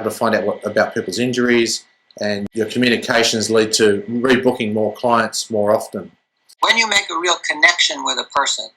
able to find out about people's injuries, and your communications lead to rebooking more clients more often. When you make a real connection with a person,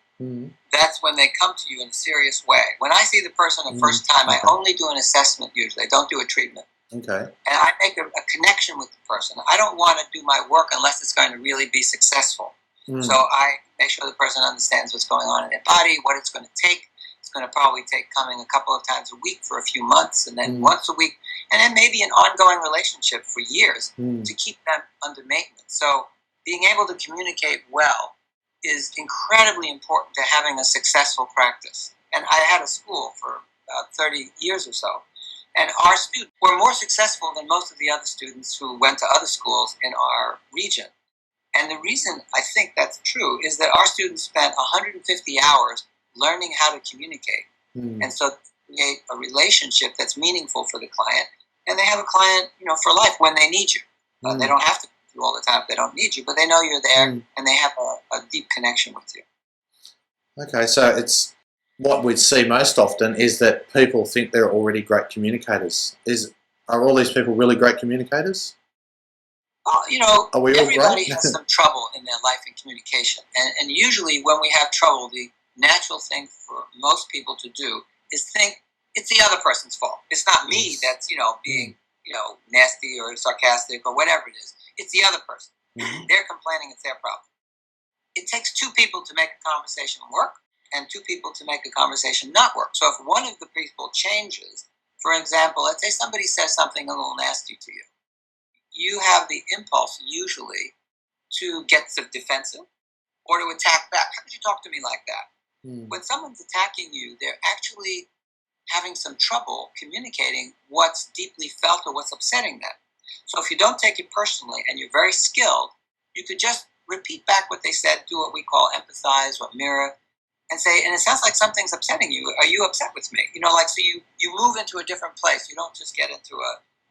that's when they come to you in a serious way. When I see the person the first time, I only do an assessment usually. I don't do a treatment. Okay. And I make a connection with the person. I don't want to do my work unless it's going to really be successful. So I make sure the person understands what's going on in their body, what it's going to take. It's going to probably take coming a couple of times a week for a few months, and then once a week, and then maybe an ongoing relationship for years to keep them under maintenance. So being able to communicate well is incredibly important to having a successful practice. And I had a school for about 30 years or so, and our students were more successful than most of the other students who went to other schools in our region. And the reason I think that's true is that our students spent 150 hours learning how to communicate. And so create a relationship that's meaningful for the client, and they have a client, for life when they need you. They don't have to do all the time if they don't need you, but they know you're there, and they have a deep connection with you. Okay, so it's what we'd see most often is that people think they're already great communicators. Are all these people really great communicators? Are we all everybody great? has some trouble in their life in communication, and usually when we have trouble, the natural thing for most people to do is think it's the other person's fault. It's not me that's being nasty or sarcastic or whatever it is. It's the other person. They're complaining. It's their problem. It takes two people to make a conversation work, and two people to make a conversation not work. So if one of the people changes, for example, let's say somebody says something a little nasty to you, you have the impulse usually to get defensive or to attack back. How could you talk to me like that? When someone's attacking you, they're actually having some trouble communicating what's deeply felt or what's upsetting them. So if you don't take it personally and you're very skilled, you could just repeat back what they said, do what we call empathize or mirror, and say, and it sounds like something's upsetting you. Are you upset with me? So you move into a different place. You don't just get into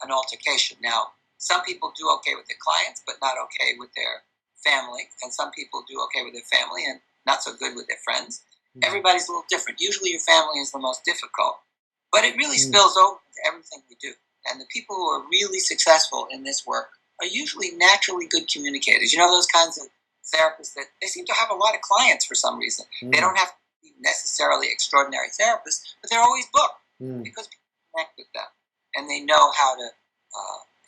an altercation. Now, some people do okay with their clients, but not okay with their family. And some people do okay with their family and not so good with their friends. Everybody's a little different. Usually your family is the most difficult. But it really spills over to everything we do. And the people who are really successful in this work are usually naturally good communicators. Those kinds of therapists that they seem to have a lot of clients for some reason. They don't have to be necessarily extraordinary therapists, but they're always booked because people connect with them. And they know how to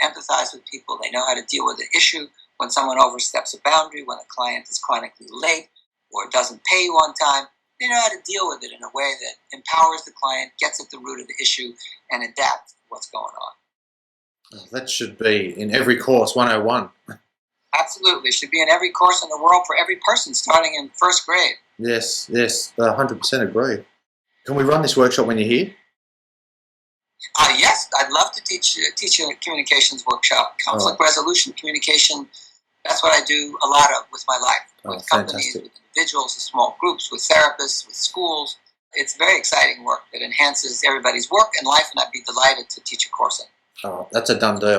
empathize with people. They know how to deal with the issue when someone oversteps a boundary, when a client is chronically late or doesn't pay you on time. They know how to deal with it in a way that empowers the client, gets at the root of the issue, and adapts to what's going on. Oh, that should be in every course, 101. Absolutely. It should be in every course in the world for every person starting in first grade. Yes, 100% agree. Can we run this workshop when you're here? Yes, I'd love to teach a communications workshop. Conflict resolution, communication, that's what I do a lot of with my life. With companies, with individuals, with small groups, with therapists, with schools. It's very exciting work that enhances everybody's work and life, and I'd be delighted to teach a course in it. Oh, that's a done deal.